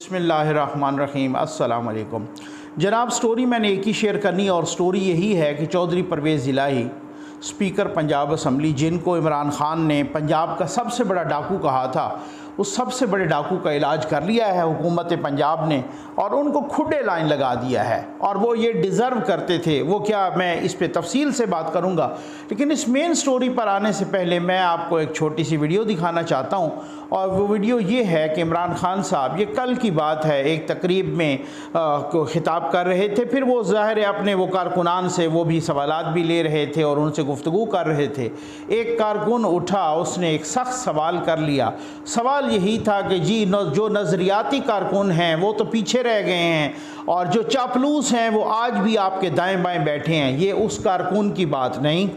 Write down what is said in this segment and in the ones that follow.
बिस्मिल्लाहिर्रहमानिर्रहीम अस्सलाम वालेकुम जनाब। स्टोरी मैंने एक ही शेयर करनी और स्टोरी यही है कि चौधरी परवेज़ इलाही स्पीकर पंजाब असम्बली, जिनको इमरान ख़ान ने पंजाब का सबसे बड़ा डाकू कहा था, उस सबसे बड़े डाकू का इलाज कर लिया है हुकूमत पंजाब ने और उनको खुडे लाइन लगा दिया है और वो ये डिज़र्व करते थे। वो क्या, मैं इस पे तफसील से बात करूँगा, लेकिन इस मेन स्टोरी पर आने से पहले मैं आपको एक छोटी सी वीडियो दिखाना चाहता हूँ। और वो वीडियो ये है कि इमरान ख़ान साहब, ये कल की बात है, एक तकरीब में को ख़िताब कर रहे थे। फिर वो ज़ाहिर है अपने वो कारकुनान से वो भी सवालात भी ले रहे थे और उनसे गुफ्तगू कर रहे थे। एक कारकुन उठा, उसने एक सख्त सवाल कर लिया। सवाल यही था कि जी जो नज़रियाती कारकुन हैं वो तो पीछे रह गए हैं और जो चापलूस हैं वो आज भी आपके दाएं बाएं बैठे हैं। ये उस कारकुन की बात नहीं,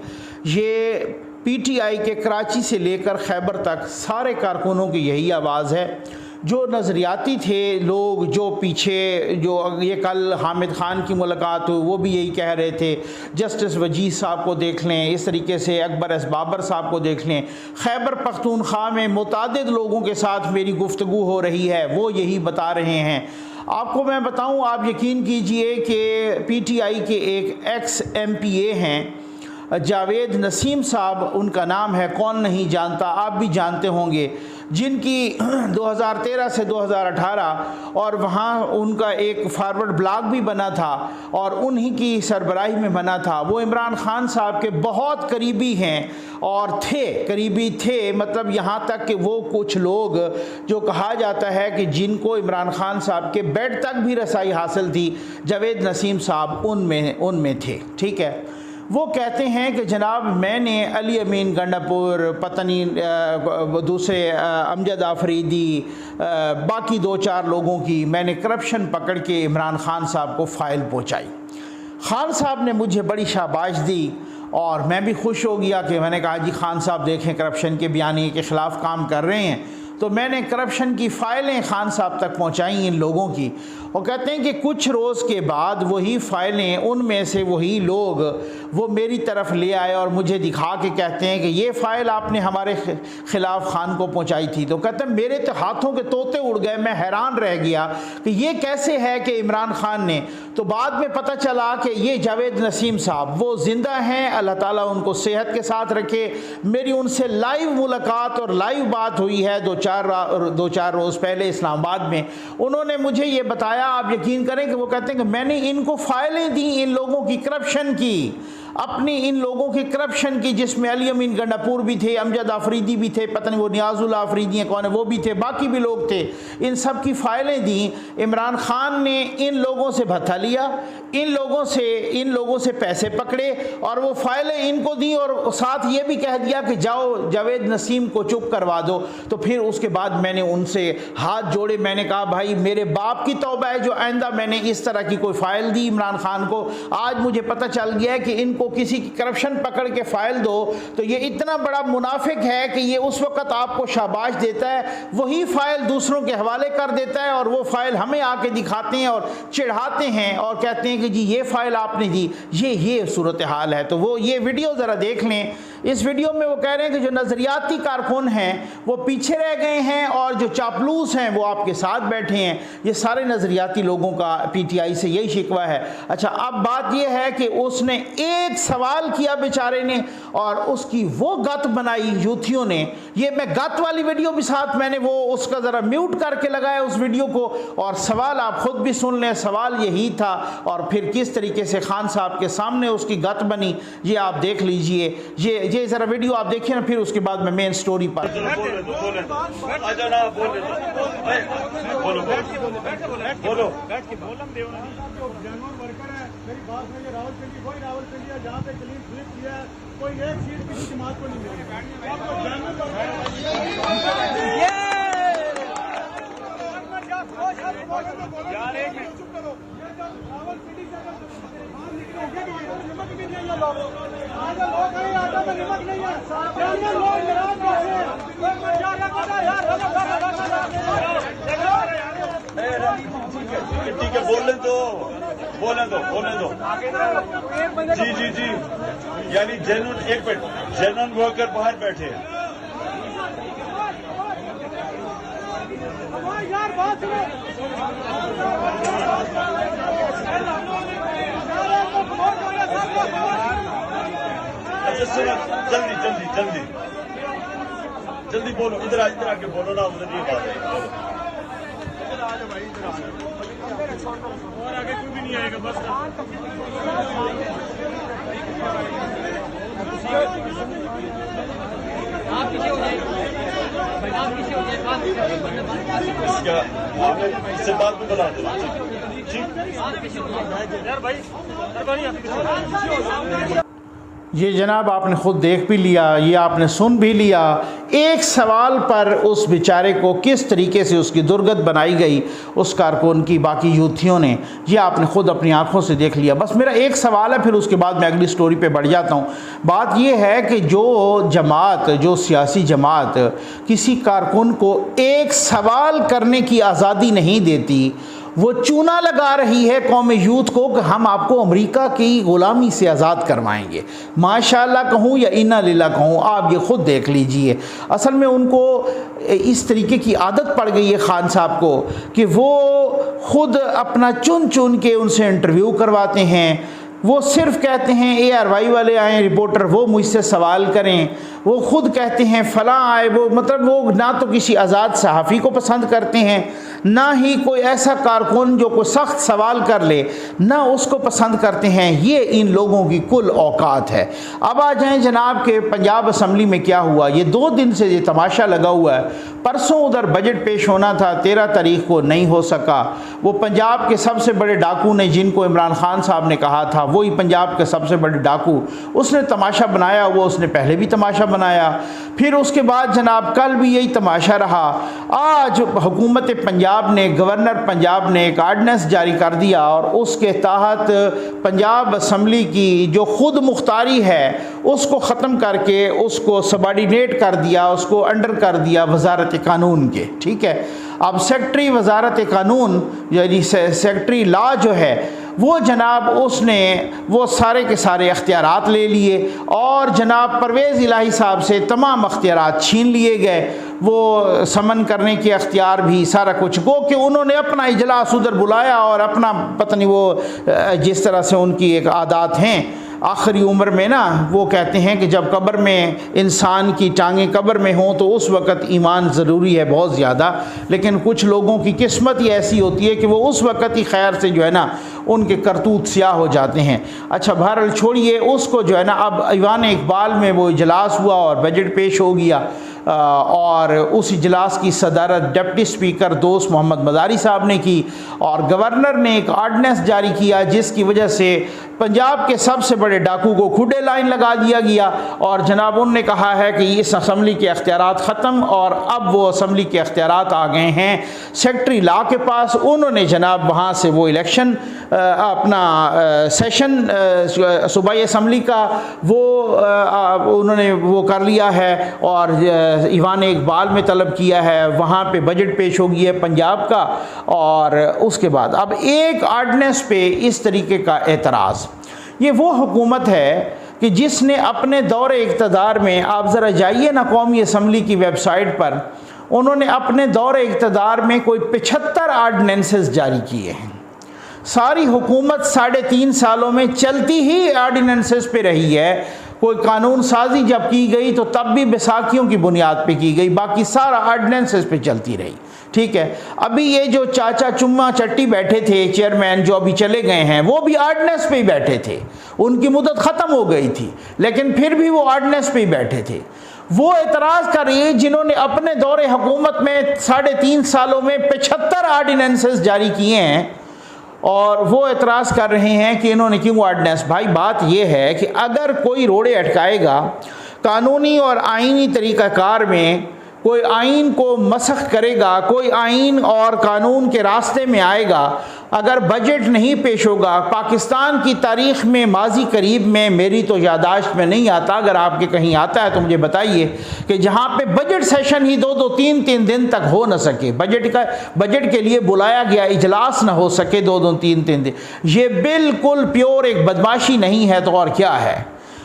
ये पीटीआई के कराची से लेकर खैबर तक सारे कारकुनों की यही आवाज़ है। जो नज़रियाती थे लोग, जो पीछे, जो ये कल हामिद ख़ान की मुलाकात हुई, वो भी यही कह रहे थे। जस्टिस वजीद साहब को देख लें, इस तरीके से अकबर एस बाबर साहब को देख लें। खैबर पख्तूनख्वा में मुतादिद लोगों के साथ मेरी गुफ्तगू हो रही है, वो यही बता रहे हैं। आपको मैं बताऊं, आप यकीन कीजिए कि पीटीआई के एक एक्स MPA हैं, जावेद नसीम साहब उनका नाम है, कौन नहीं जानता, आप भी जानते होंगे, जिनकी 2013 से 2018 और वहाँ उनका एक फारवर्ड ब्लॉग भी बना था और उन्हीं की सरबराही में बना था। वो इमरान ख़ान साहब के बहुत करीबी हैं और करीबी थे, मतलब यहाँ तक कि वो कुछ लोग जो कहा जाता है कि जिनको इमरान ख़ान साहब के बेड तक भी रसाई हासिल थी, जावेद नसीम साहब उनमें थे। ठीक है, वो कहते हैं कि जनाब मैंने अली अमीन गंडापुर, पता नहीं दूसरे अमजद आफरीदी, बाकी 2-4 लोगों की मैंने करप्शन पकड़ के इमरान ख़ान साहब को फ़ाइल पहुंचाई। ख़ान साहब ने मुझे बड़ी शाबाश दी और मैं भी खुश हो गया कि मैंने कहा जी ख़ान साहब देखें करप्शन के बयानी के ख़िलाफ़ काम कर रहे हैं। तो मैंने करप्शन की फ़ाइलें ख़ान साहब तक पहुंचाई इन लोगों की। और कहते हैं कि कुछ रोज़ के बाद वही फ़ाइलें, उनमें से वही लोग वो मेरी तरफ ले आए और मुझे दिखा के कहते हैं कि ये फ़ाइल आपने हमारे ख़िलाफ़ ख़ान को पहुंचाई थी। तो कहते हैं मेरे तो हाथों के तोते उड़ गए, मैं हैरान रह गया कि ये कैसे है कि इमरान ख़ान ने। तो बाद में पता चला कि ये जावेद नसीम साहब वो ज़िंदा हैं, अल्लाह ताला उनको सेहत के साथ रखे। मेरी उनसे लाइव मुलाकात और लाइव बात हुई है 2-4 रोज़ पहले इस्लामाबाद में। उन्होंने मुझे ये बताया, आप यकीन करें कि वो कहते हैं कि मैंने इनको फ़ाइलें दी इन लोगों की करप्शन की, अपनी इन लोगों की करप्शन की, जिसमें अली अमीन गंडापुर भी थे, अमजद आफरीदी भी थे, पता नहीं वो नियाजुल आफरीदी हैं कौन है, वो भी थे, बाकी भी लोग थे। इन सब की फ़ाइलें दी। इमरान ख़ान ने इन लोगों से भत्ता लिया, इन लोगों से पैसे पकड़े और वो फ़ाइलें इनको दी और साथ ये भी कह दिया कि जाओ जावेद नसीम को चुप करवा दो। तो फिर उसके बाद मैंने उनसे हाथ जोड़े, मैंने कहा भाई मेरे बाप की तौबा है जो आइंदा मैंने इस तरह की कोई फ़ाइल दी इमरान ख़ान को। आज मुझे पता चल गया है कि इनको किसी की करप्शन पकड़ के फ़ाइल दो तो ये इतना बड़ा मुनाफिक है कि ये उस वक़्त आपको शाबाश देता है, वही फ़ाइल दूसरों के हवाले कर देता है और वो फ़ाइल हमें आके दिखाते हैं और चिढ़ाते हैं और कहते हैं कि जी ये फ़ाइल आपने दी। ये सूरत हाल है। तो वो ये वीडियो ज़रा देख लें। इस वीडियो में वो कह रहे हैं कि जो नज़रियाती कारकुन हैं वो पीछे रह गए हैं और जो चापलूस हैं वो आपके साथ बैठे हैं। ये सारे नज़रियाती लोगों का पीटीआई से यही शिकवा है। अच्छा, अब बात ये है कि उसने एक सवाल किया बेचारे ने और उसकी वो गत बनाई यूथियों ने। ये मैं गत वाली वीडियो भी साथ मैंने वो उसका ज़रा म्यूट करके लगाया उस वीडियो को और सवाल आप ख़ुद भी सुन लें। सवाल यही था और फिर किस तरीके से ख़ान साहब के सामने उसकी गत बनी, ये आप देख लीजिए। ये ज़रा वीडियो आप देखिए ना, फिर उसके बाद मैं मेन स्टोरी पर। कोई एक सीट किसी जमात को नहीं मिली। ठीक है, बोलने दो। जी, यानी जेन्युइन, एक मिनट, जेन्युइन वर्कर बाहर बैठे हैं। यार बात सुनो। अच्छा सुनो, जल्दी जल्दी जल्दी जल्दी बोलो, इधर आके बोलो ना, उधर ये बात है, बोलो। और आगे कोई भी नहीं आएगा, बस इससे बात भी बना दो, ठीक। ये जनाब आपने ख़ुद देख भी लिया, ये आपने सुन भी लिया। एक सवाल पर उस बेचारे को किस तरीके से उसकी दुर्गत बनाई गई उस कारकुन की, बाकी यूथियों ने, ये आपने ख़ुद अपनी आंखों से देख लिया। बस मेरा एक सवाल है, फिर उसके बाद मैं अगली स्टोरी पे बढ़ जाता हूँ। बात ये है कि जो जमात, जो सियासी जमात किसी कारकुन को एक सवाल करने की आज़ादी नहीं देती, वो चूना लगा रही है कौम यूथ को कि हम आपको अमेरिका की ग़ुलामी से आज़ाद करवाएंगे। माशाअल्लाह कहूँ या इन्ना लिल्लाह कहूँ, आप ये ख़ुद देख लीजिए। असल में उनको इस तरीके की आदत पड़ गई है खान साहब को कि वो ख़ुद अपना चुन चुन के उनसे इंटरव्यू करवाते हैं। वो सिर्फ कहते हैं ARY वाले आए रिपोर्टर, वो मुझसे सवाल करें। वो ख़ुद कहते हैं फ़लाँ आए, वो मतलब वो ना तो किसी आज़ाद सहाफ़ी को पसंद करते हैं, ना ही कोई ऐसा कारकुन जो कोई सख्त सवाल कर ले, ना उसको पसंद करते हैं। ये इन लोगों की कुल औकात है। अब आ जाएं जनाब के पंजाब असम्बली में क्या हुआ। ये 2 दिन से ये तमाशा लगा हुआ है। परसों उधर बजट पेश होना था, 13 तारीख को नहीं हो सका। वो पंजाब के सबसे बड़े डाकू ने, जिनको इमरान खान साहब ने कहा था, वही पंजाब के सबसे बड़े डाकू, उसने तमाशा बनाया। वो उसने पहले भी तमाशा बनाया, फिर उसके बाद जनाब कल भी यही तमाशा रहा। आज हुकूमत पंजाब ने, गवर्नर पंजाब ने एक आर्डनेंस जारी कर दिया और उसके तहत पंजाब असम्बली की जो खुद मुख्तारी है उसको ख़त्म करके उसको सबॉर्डिनेट कर दिया, उसको अंडर कर दिया वजारत कानून के। ठीक है, अब सेक्रेटरी वजारत कानून यानी सेक्रेटरी लॉ जो है वो जनाब उसने वो सारे के सारे अख्तियारात ले लिए और जनाब परवेज़ इलाही साहब से तमाम अख्तियारात छीन लिए गए। वो समन करने के अख्तियार भी, सारा कुछ, गो कि उन्होंने अपना इजलास उधर बुलाया और अपना पता नहीं वो जिस तरह से उनकी एक आदत हैं आखिरी उम्र में ना, वो कहते हैं कि जब कब्र में इंसान की टांगें कब्र में हों तो उस वक़्त ईमान ज़रूरी है बहुत ज़्यादा। लेकिन कुछ लोगों की किस्मत ही ऐसी होती है कि वो उस वक़्त ही खैर से जो है ना उनके करतूत स्याह हो जाते हैं। अच्छा बहरहाल छोड़िए उसको, जो है ना अब ईवान इकबाल में वो इजलास हुआ और बजट पेश हो गया और उस इजलास की सदारत डिप्टी स्पीकर दोस्त मोहम्मद मदारी साहब ने की और गवर्नर ने एक आर्डनेंस जारी किया जिसकी वजह से पंजाब के सबसे बड़े डाकू को खुडे लाइन लगा दिया गया और जनाब उन्होंने कहा है कि इस असम्बली के अख्तियारात ख़त्म और अब वो असम्बली के अख्तियारात आ गए हैं सेक्रेटरी लॉ के पास। उन्होंने जनाब वहाँ से वो इलेक्शन अपना सेशन सूबाई असम्बली का वो उन्होंने वो कर लिया है और ईवान इकबाल में तलब किया है। वहाँ पे बजट पेश हो गया है पंजाब का और उसके बाद अब एक आर्डनेंस पे इस तरीके का एतराज़। ये वो हुकूमत है कि जिसने अपने दौरे इक़्तिदार में, आप ज़रा जाइए ना कौमी असम्बली की वेबसाइट पर, उन्होंने अपने दौरे इक़्तिदार में कोई 75 आर्डनेंसेस जारी किए हैं। सारी हुकूमत 3.5 सालों में चलती ही आर्डिनेंसेस पे रही है। कोई कानून साजी जब की गई तो तब भी बैसाखियों की बुनियाद पे की गई, बाकी सारा आर्डिनेंसेस पे चलती रही। ठीक है, अभी ये जो चाचा चुम्मा चट्टी बैठे थे चेयरमैन जो अभी चले गए हैं, वो भी आर्डिनेंस पे ही बैठे थे। उनकी मुद्दत ख़त्म हो गई थी लेकिन फिर भी वो आर्डिनेंस पे ही बैठे थे। वो एतराज़ कर रही है जिन्होंने अपने दौरे हुकूमत में 3.5 सालों में 75 आर्डिनेंसेस जारी किए हैं और वो एतराज़ कर रहे हैं कि इन्होंने क्यों आर्डिनेंस। भाई बात ये है कि अगर कोई रोड़े अटकाएगा कानूनी और आइनी तरीक़ाकार में, कोई आइन को मसख करेगा, कोई आइन और कानून के रास्ते में आएगा, अगर बजट नहीं पेश होगा, पाकिस्तान की तारीख़ में माजी करीब में मेरी तो यादाश्त में नहीं आता, अगर आपके कहीं आता है तो मुझे बताइए, कि जहाँ पे बजट सेशन ही 2-2, 3-3 दिन तक हो न सके, बजट के लिए बुलाया गया इजलास न हो सके 2-2, 3-3 दिन, ये बिल्कुल प्योर एक बदमाशी नहीं है तो और क्या है।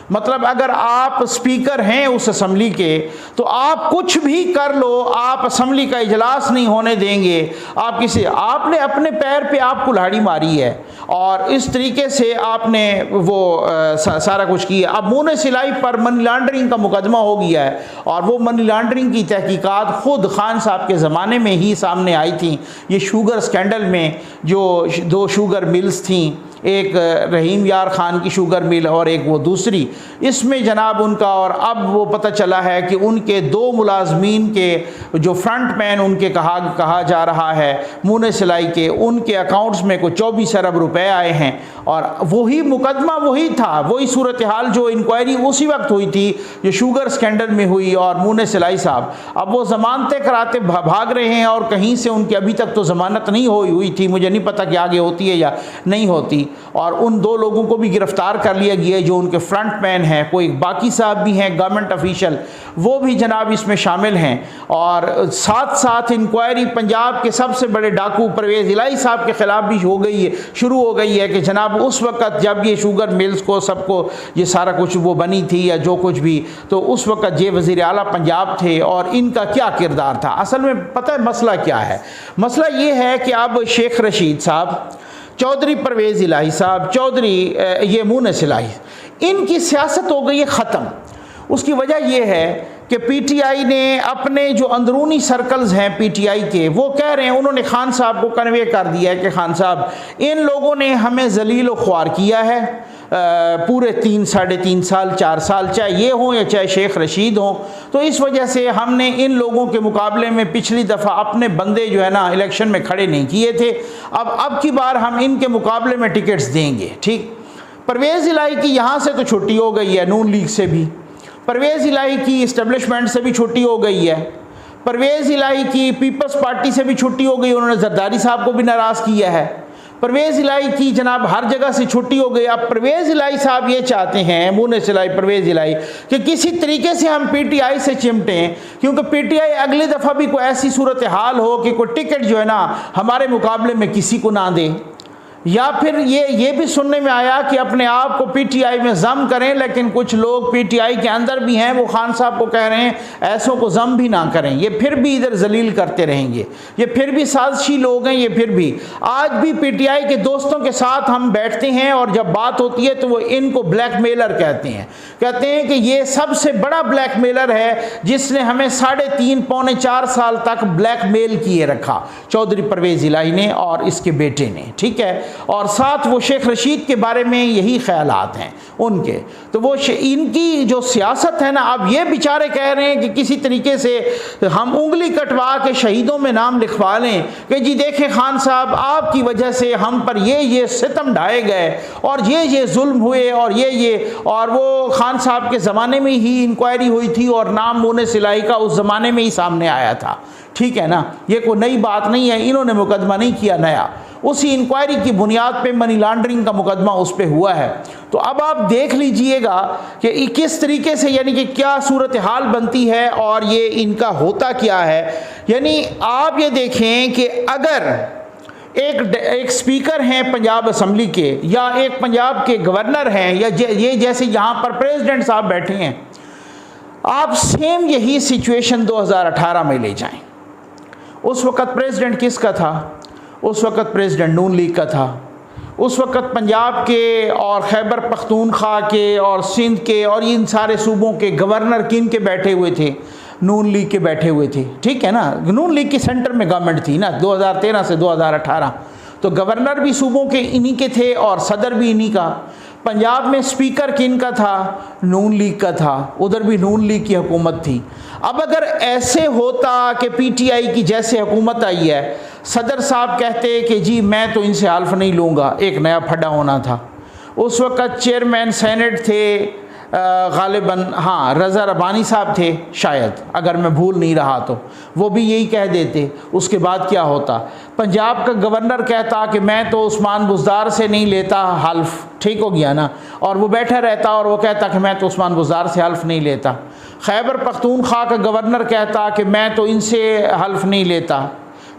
मतलब अगर आप स्पीकर हैं उस असम्बली के तो आप कुछ भी कर लो, आप असम्बली का इजलास नहीं होने देंगे। आपने अपने पैर पे आप कुल्हाड़ी मारी है और इस तरीके से आपने वो सारा कुछ किया। अब मुँह सिलाई पर मनी लॉन्ड्रिंग का मुकदमा हो गया है और वो मनी लॉन्ड्रिंग की तहकीकात खुद खान साहब के ज़माने में ही सामने आई थी। ये शुगर स्कैंडल में जो 2 शुगर मिल्स थी, एक रहीम यार ख़ान की शुगर मिल और एक वो दूसरी, इसमें जनाब उनका, और अब वो पता चला है कि उनके 2 मुलाजमीन के जो फ्रंट मैन उनके कहा जा रहा है मुने सिलाई के, उनके अकाउंट्स में कोई 24 अरब रुपए आए हैं। और वही मुकदमा वही था, वही सूरत हाल जो इंक्वायरी उसी वक्त हुई थी जो शुगर स्कैंडल में हुई। और मुने सिलाई साहब अब वो ज़मानतें कराते भाग रहे हैं और कहीं से उनकी अभी तक तो ज़मानत नहीं हुई थी, मुझे नहीं पता कि आगे होती है या नहीं होती। और उन 2 लोगों को भी गिरफ्तार कर लिया गया है जो उनके फ्रंट मैन हैं। कोई बाकी साहब भी हैं गवर्नमेंट ऑफिशियल, वो भी जनाब इसमें शामिल हैं। और साथ साथ इंक्वायरी पंजाब के सबसे बड़े डाकू परवेज़ इलाही साहब के ख़िलाफ़ भी शुरू हो गई है कि जनाब उस वक़्त जब ये शुगर मिल्स को सबको ये सारा कुछ वो बनी थी या जो कुछ भी, तो उस वक़्त ये वज़ीर आला पंजाब थे और इनका क्या किरदार था। असल में पता है मसला क्या है? मसला ये है कि अब शेख रशीद साहब, चौधरी परवेज़ इलाही साहब, चौधरी ये मुने सिलाई, इनकी सियासत हो गई है ख़त्म। उसकी वजह यह है कि पीटीआई ने अपने जो अंदरूनी सर्कल्स हैं पीटीआई के, वो कह रहे हैं, उन्होंने खान साहब को कन्वे कर दिया है कि खान साहब इन लोगों ने हमें जलील व ख्वार किया है पूरे 3 साढ़े 3 साल 4 साल, चाहे ये हों या चाहे शेख रशीद हों। तो इस वजह से हमने इन लोगों के मुकाबले में पिछली दफ़ा अपने बंदे जो है ना इलेक्शन में खड़े नहीं किए थे, अब की बार हम इनके मुकाबले में टिकट्स देंगे। ठीक, परवेज़ इलाही की यहाँ से तो छुट्टी हो गई है, नून लीग से भी, परवेज़ इलाही की इस्टेब्लिशमेंट से भी छुट्टी हो गई है, परवेज़ इलाही की पीपल्स पार्टी से भी छुट्टी हो गई, उन्होंने जरदारी साहब को भी नाराज़ किया है। परवेज़ इलाही की जनाब हर जगह से छुट्टी हो गई। अब परवेज़ इलाही साहब ये चाहते हैं, मुने सिलाई परवेज़ इलाही, कि किसी तरीके से हम पीटीआई से चिमटें, क्योंकि पीटीआई अगली दफ़ा भी कोई ऐसी सूरत हाल हो कि कोई टिकट जो है ना हमारे मुकाबले में किसी को ना दे। या फिर ये भी सुनने में आया कि अपने आप को पीटीआई में जम करें, लेकिन कुछ लोग पीटीआई के अंदर भी हैं, वो खान साहब को कह रहे हैं ऐसों को जम भी ना करें, ये फिर भी इधर जलील करते रहेंगे, ये फिर भी साजिशी लोग हैं, ये फिर भी आज भी पीटीआई के दोस्तों के साथ हम बैठते हैं और जब बात होती है तो वो इनको ब्लैकमेलर कहते हैं कि ये सबसे बड़ा ब्लैकमेलर है जिसने हमें 3.5 पौने 4 साल तक ब्लैकमेल किए रखा, चौधरी परवेज़ इलाही ने और इसके बेटे ने। ठीक है, और साथ वो शेख रशीद के बारे में यही ख्यालात हैं उनके। तो वो इनकी जो सियासत है ना, अब ये बेचारे कह रहे हैं कि किसी तरीके से हम उंगली कटवा के शहीदों में नाम लिखवा लें कि जी देखें खान साहब आपकी वजह से हम पर ये सितम ढाए गए और ये जुल्म हुए और और वो खान साहब के ज़माने में ही इंक्वायरी हुई थी और नाम मुने सिलाई का उस ज़माने में ही सामने आया था। ठीक है ना, ये कोई नई बात नहीं है, इन्होंने मुकदमा नहीं किया नया, उसी इंक्वायरी की बुनियाद पे मनी लॉन्ड्रिंग का मुकदमा उस पे हुआ है। तो अब आप देख लीजिएगा कि किस तरीके से, यानी कि क्या सूरत हाल बनती है और ये इनका होता क्या है। यानी आप ये देखें कि अगर एक स्पीकर हैं पंजाब असम्बली के, या एक पंजाब के गवर्नर हैं, या ये जैसे यहाँ पर प्रेसिडेंट साहब बैठे हैं, आप सेम यही सिचुएशन 2018 में ले जाएं। उस वक़्त प्रेसिडेंट किसका था? उस वक़्त प्रेसिडेंट नून लीग का था। उस वक़्त पंजाब के और खैबर पख्तूनख्वा के और सिंध के और इन सारे सूबों के गवर्नर किन के बैठे हुए थे? नून लीग के बैठे हुए थे। ठीक है ना, नून लीग की सेंटर में गवर्नमेंट थी ना 2013 से 2018, तो गवर्नर भी सूबों के इन्हीं के थे और सदर भी इन्हीं का। पंजाब में स्पीकर किन का था? नून लीग का था, उधर भी नून लीग की हुकूमत थी। अब अगर ऐसे होता कि पीटीआई की जैसे हुकूमत आई है, सदर साहब कहते कि जी मैं तो इनसे हल्फ नहीं लूँगा, एक नया फड्डा होना था। उस वक़्त चेयरमैन सेनेट थे गालिबन, हाँ, रज़ा रब्बानी साहब थे शायद, अगर मैं भूल नहीं रहा तो, वो भी यही कह देते। उसके बाद क्या होता? पंजाब का गवर्नर कहता कि मैं तो उस्मान बुज़दार से नहीं लेता हल्फ, ठीक हो गया ना, और वो बैठा रहता और वो कहता कि मैं तो उस्मान बुज़दार से हल्फ नहीं लेता। खैबर पख्तूनख्वा का गवर्नर कहता कि मैं तो इनसे हल्फ नहीं लेता,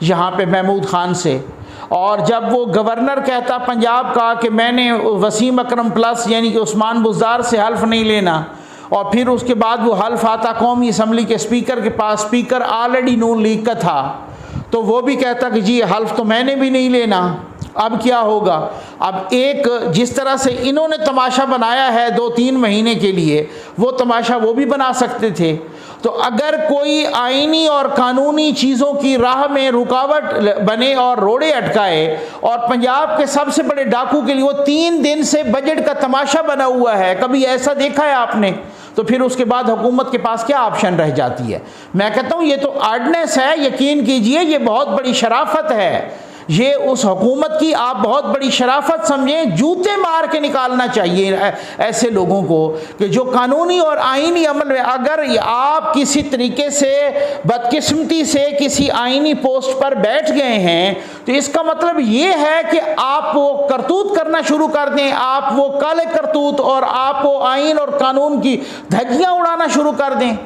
यहाँ पे महमूद ख़ान से। और जब वो गवर्नर कहता पंजाब का कि मैंने वसीम अकरम प्लस यानी कि उस्मान बुज़दार से हल्फ नहीं लेना, और फिर उसके बाद वो हल्फ आता कौमी असम्बली के स्पीकर के पास, स्पीकर ऑलरेडी नून लीग का था, तो वो भी कहता कि जी हल्फ तो मैंने भी नहीं लेना। अब क्या होगा? अब एक जिस तरह से इन्होंने तमाशा बनाया है 2-3 महीने के लिए, वो तमाशा वो भी बना सकते थे। तो अगर कोई आईनी और कानूनी चीज़ों की राह में रुकावट बने और रोड़े अटकाए, और पंजाब के सबसे बड़े डाकू के लिए वो 3 दिन से बजट का तमाशा बना हुआ है, कभी ऐसा देखा है आपने? तो फिर उसके बाद हुकूमत के पास क्या ऑप्शन रह जाती है? मैं कहता हूँ ये तो आर्डनेस है, यकीन कीजिए ये बहुत बड़ी शराफत है। ये उस हुकूमत की आप बहुत बड़ी शराफत समझें, जूते मार के निकालना चाहिए ऐसे लोगों को कि जो कानूनी और आईनी अमल में, अगर आप किसी तरीके से बदकिस्मती से किसी आईनी पोस्ट पर बैठ गए हैं तो इसका मतलब ये है कि आप वो करतूत करना शुरू कर दें, आप वो काले करतूत और आप वो आइन और कानून की धज्जियाँ उड़ाना शुरू कर दें।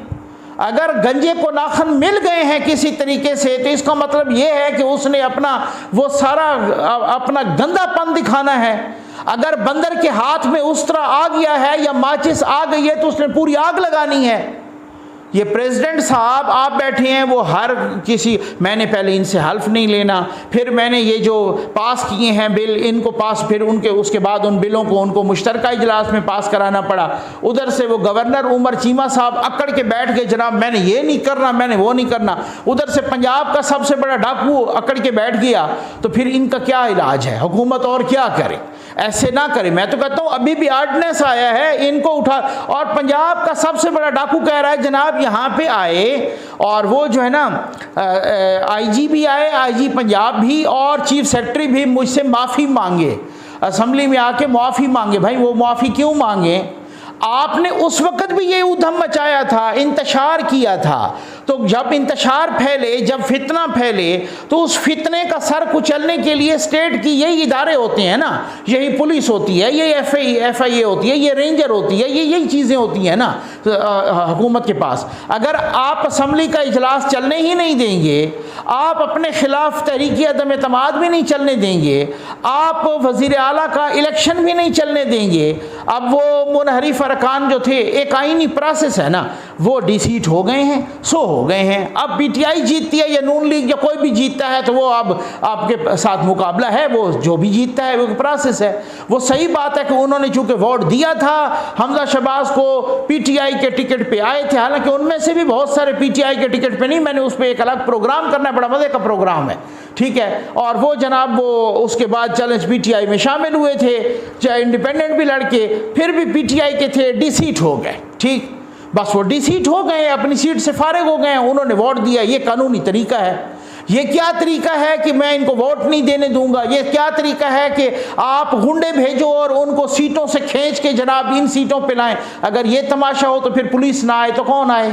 अगर गंजे को नाखन मिल गए हैं किसी तरीके से तो इसका मतलब ये है कि उसने अपना वो सारा अपना गंदापन दिखाना है। अगर बंदर के हाथ में उस तरह आ गया है या माचिस आ गई है तो उसने पूरी आग लगानी है। ये प्रेसिडेंट साहब आप बैठे हैं, वो हर किसी, मैंने पहले इनसे हल्फ नहीं लेना, फिर मैंने ये जो पास किए हैं बिल इनको पास, फिर उनके उसके बाद उन बिलों को उनको मुश्तरका इजलास में पास कराना पड़ा। उधर से वो गवर्नर उमर चीमा साहब अकड़ के बैठ गए, जनाब मैंने ये नहीं करना, मैंने वो नहीं करना। उधर से पंजाब का सबसे बड़ा डाकू अकड़ के बैठ गया, तो फिर इनका क्या इलाज है? हुकूमत और क्या करे? ऐसे ना करे। मैं तो कहता हूँ अभी भी आर्डनेस आया है, इनको उठा, और पंजाब का सबसे बड़ा डाकू कह रहा है जनाब यहाँ पे आए, और वो जो है ना आईजी भी आए, आईजी पंजाब भी, और चीफ सेक्रेटरी भी मुझसे माफ़ी मांगे, असम्बली में आके माफ़ी मांगे। भाई वो माफ़ी क्यों मांगे? आपने उस वक्त भी ये उधम मचाया था, इंतशार किया था, तो जब इंतशार फैले, जब फितना फैले, तो उस फितने का सर कुचलने के लिए स्टेट की यही इदारे होते हैं ना, यही पुलिस होती है, ये एफआईए होती है, ये रेंजर होती है, ये यही चीज़ें होती हैं ना हुकूमत के पास। अगर आप असम्बली का इजलास चलने ही नहीं देंगे, आप अपने खिलाफ तहरीक अदम एतमाद भी नहीं चलने देंगे, आप वज़ीर आला का इलेक्शन भी नहीं चलने देंगे, अब वो मुनहरिफ अरकान जो थे, एक आईनी प्रोसेस है ना, वो डिसीट हो गए हैं, सो हो गए हैं। अब पीटीआई जीतती है या नून लीग या कोई भी जीतता है तो वो अब आपके साथ मुकाबला है, वो जो भी जीतता है वो प्रोसेस है। वो सही बात है कि उन्होंने चूंकि वोट दिया था, हमजा शहबाज को पीटीआई के टिकट पे आए थे, हालांकि उनमें से भी बहुत सारे पीटीआई के टिकट पे नहीं, मैंने उस पर एक अलग प्रोग्राम करना है, बड़ा मज़े का प्रोग्राम है, ठीक है। और वो जनाब वो उसके बाद चैलेंज पीटीआई में शामिल हुए थे, चाहे इंडिपेंडेंट भी लड़के, फिर भी पीटीआई के थे, डिसीट हो गए, ठीक, बस वो डिसीट हो गए, अपनी सीट से फारिग हो गए, उन्होंने वोट दिया। ये कानूनी तरीका है? ये क्या तरीका है कि मैं इनको वोट नहीं देने दूंगा? ये क्या तरीका है कि आप गुंडे भेजो और उनको सीटों से खींच के जनाब इन सीटों पे लाएं? अगर ये तमाशा हो तो फिर पुलिस ना आए तो कौन आए?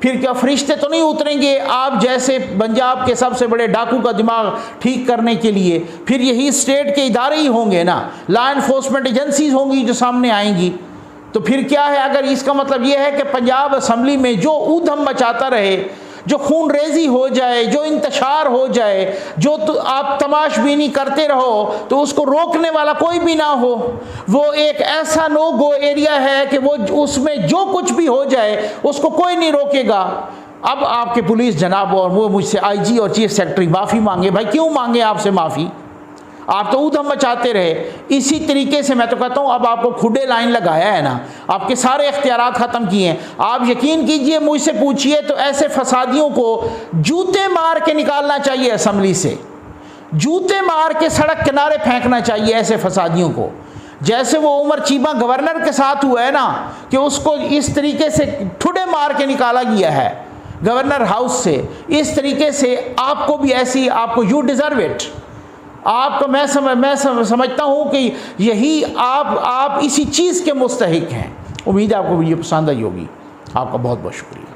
फिर क्या फरिश्ते तो नहीं उतरेंगे आप जैसे पंजाब के सबसे बड़े डाकू का दिमाग ठीक करने के लिए? फिर यही स्टेट के इदारे ही होंगे ना, लॉ एनफोर्समेंट एजेंसीज होंगी जो सामने आएंगी। तो फिर क्या है? अगर इसका मतलब ये है कि पंजाब असम्बली में जो ऊधम मचाता रहे, जो खून रेजी हो जाए, जो इंतशार हो जाए, जो तो आप तमाशबीनी करते रहो, तो उसको रोकने वाला कोई भी ना हो। वो एक ऐसा नो गो एरिया है कि वो उसमें जो कुछ भी हो जाए उसको कोई नहीं रोकेगा। अब आपके पुलिस जनाब और वो मुझसे आईजी और चीफ सेक्रेटरी माफ़ी मांगे। भाई क्यों मांगे आपसे माफ़ी? आप तो ऊधम मचाते रहे। इसी तरीके से मैं तो कहता हूँ अब आपको खुडे लाइन लगाया है ना, आपके सारे इख्तियारात ख़त्म किए हैं। आप यकीन कीजिए, मुझसे पूछिए तो ऐसे फसादियों को जूते मार के निकालना चाहिए असम्बली से, जूते मार के सड़क किनारे फेंकना चाहिए ऐसे फसादियों को। जैसे वो उमर चीमा गवर्नर के साथ हुआ है ना कि उसको इस तरीके से ठुडे मार के निकाला गया है गवर्नर हाउस से, इस तरीके से आपको भी ऐसी, आपको यू डिज़र्व इट। आपको मैं समझता हूँ कि यही आप इसी चीज़ के मुस्तहिक हैं। उम्मीद है आपको वीडियो पसंद आई होगी। आपका बहुत बहुत शुक्रिया।